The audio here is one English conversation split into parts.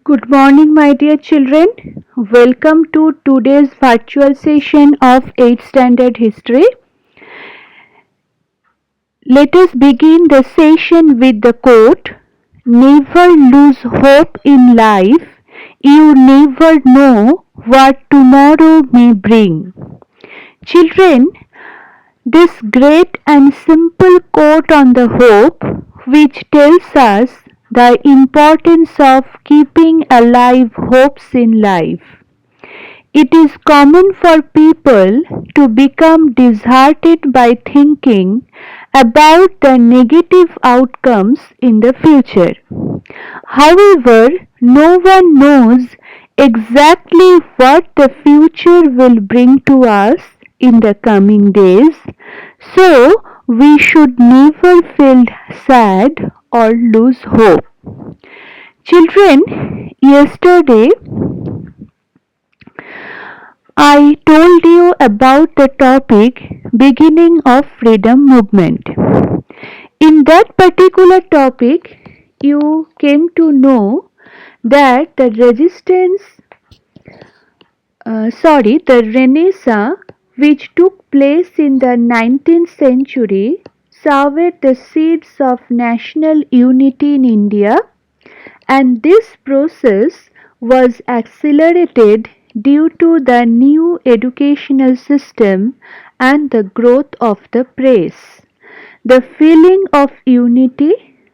Good morning, my dear children. Welcome to today's virtual session of 8th Standard History. Let us begin the session with the quote, "Never lose hope in life. You never know what tomorrow may bring." Children, this great and simple quote on the hope, which tells us the importance of keeping alive hopes in life. It is common for people to become disheartened by thinking about the negative outcomes in the future. However, no one knows exactly what the future will bring to us in the coming days, so we should never feel sad or lose hope. Children, yesterday I told you about the topic beginning of freedom movement. In that particular topic, you came to know that the Renaissance, which took place in the 19th century, sowed the seeds of national unity in India, and this process was accelerated due to the new educational system and the growth of the press. The feeling of unity,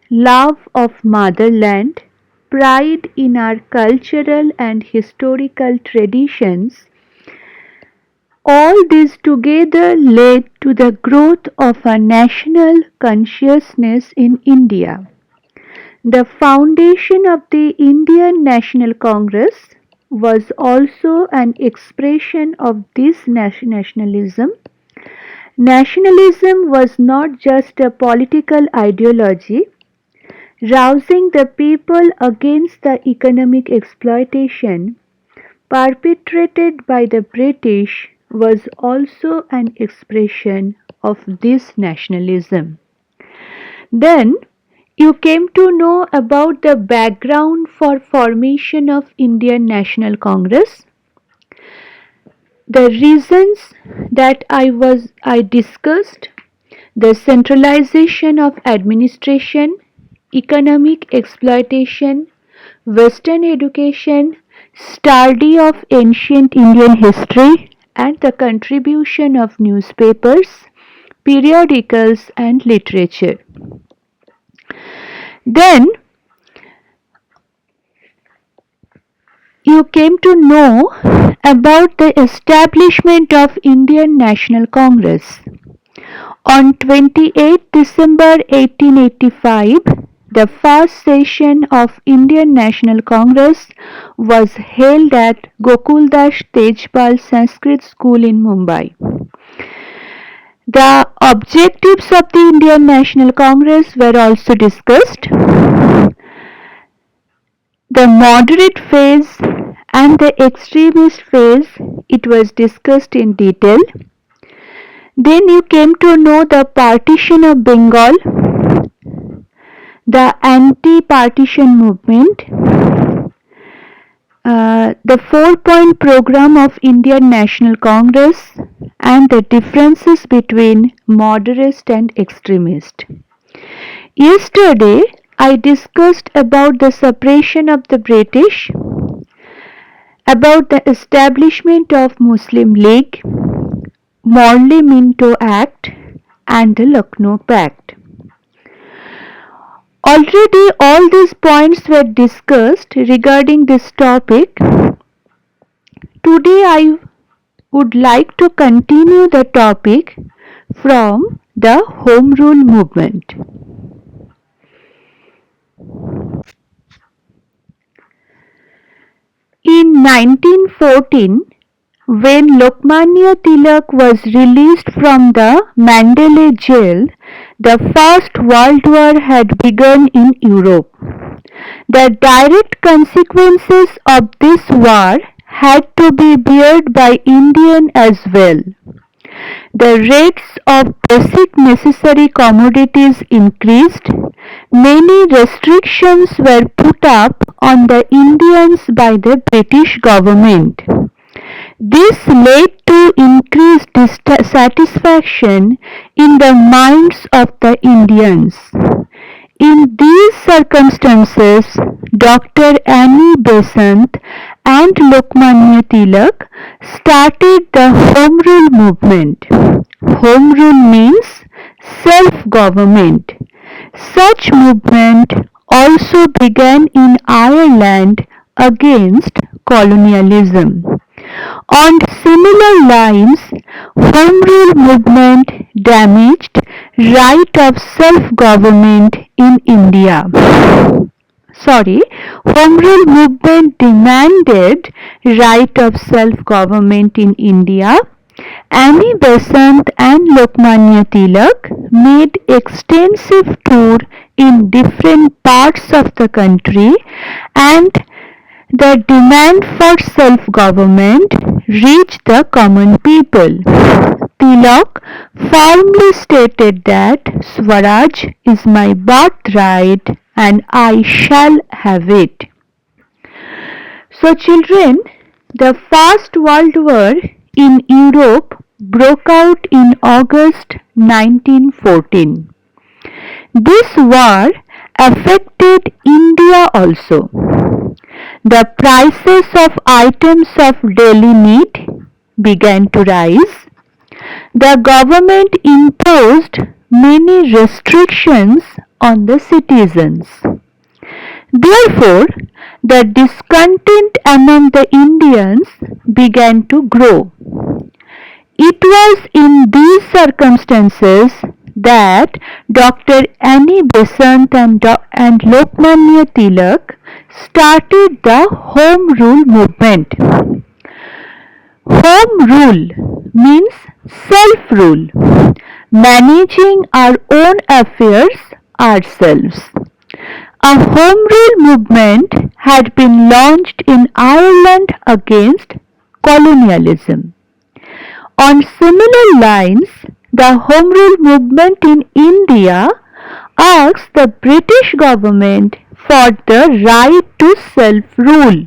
love of motherland, pride in our cultural and historical traditions, all these together led to the growth of a national consciousness in India. The foundation of the Indian National Congress was also an expression of this nationalism. Nationalism was not just a political ideology. Rousing the people against the economic exploitation perpetrated by the British was also an expression of this nationalism. Then you came to know about the background for formation of Indian National Congress. The reasons that I discussed: the centralization of administration, economic exploitation, Western education, study of ancient Indian history, and the contribution of newspapers, periodicals, and literature. Then you came to know about the establishment of Indian National Congress. On 28 December 1885, the first session of Indian National Congress was held at Gokuldas Tejpal Sanskrit School in Mumbai. The objectives of the Indian National Congress were also discussed. The moderate phase and the extremist phase, it was discussed in detail. Then you came to know the partition of Bengal, the anti-partition movement, the 4-point program of Indian National Congress, and the differences between moderate and extremist. Yesterday, I discussed about the suppression of the British, about the establishment of Muslim League, Morley Minto Act, and the Lucknow Pact. Already all these points were discussed regarding this topic. Today I would like to continue the topic from the Home Rule movement. In 1914, when Lokmanya Tilak was released from the Mandalay jail, the First World War had begun in Europe. The direct consequences of this war had to be borne by Indians as well. The rates of basic necessary commodities increased, many restrictions were put up on the Indians by the British government. This led to increased dissatisfaction in the minds of the Indians. In these circumstances, Dr. Annie Besant and Lokmanya Tilak started the Home Rule movement. Home Rule means self-government. Such movement also began in Ireland against colonialism. On similar lines, Home Rule movement damaged right of self-government in India. Home Rule movement demanded right of self-government in India. Annie Besant and Lokmanya Tilak made extensive tour in different parts of the country, and the demand for self-government reached the common people. Tilak firmly stated that Swaraj is my birthright and I shall have it. So children, the First World War in Europe broke out in August 1914. This war affected India also. The prices of items of daily need began to rise. The government imposed many restrictions on the citizens. Therefore, the discontent among the Indians began to grow. It was in these circumstances that Dr. Annie Besant and Lokmanya Tilak started the Home Rule movement. Home rule means self-rule, managing our own affairs ourselves. A Home Rule movement had been launched in Ireland against colonialism. On similar lines, the Home Rule movement in India asked the British government for the right to self-rule.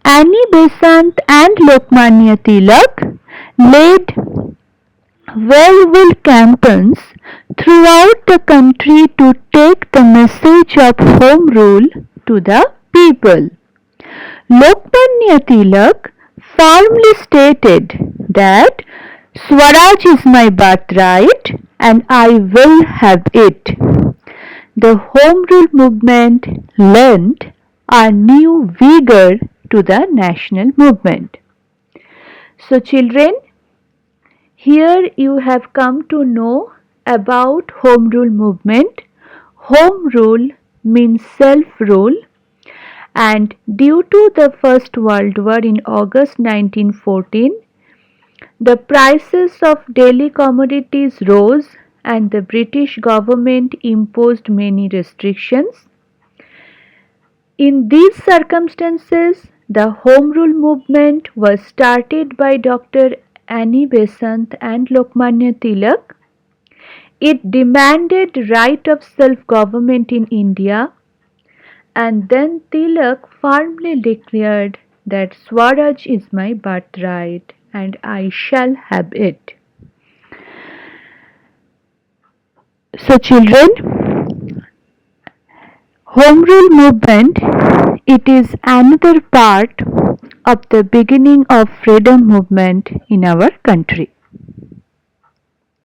Annie Besant and Lokmanya Tilak led well-will campaigns throughout the country to take the message of Home Rule to the people. Lokmanya Tilak firmly stated that Swaraj is my birthright and I will have it. The Home Rule movement lent a new vigor to the national movement. So children, here you have come to know about Home Rule movement. Home Rule means self-rule, and due to the First World War in August 1914, the prices of daily commodities rose and the British government imposed many restrictions. In these circumstances, the Home Rule movement was started by Dr. Annie Besant and Lokmanya Tilak. It demanded right of self-government in India, and then Tilak firmly declared that Swaraj is my birthright and I shall have it. So children, Home Rule movement, it is another part of the beginning of freedom movement in our country.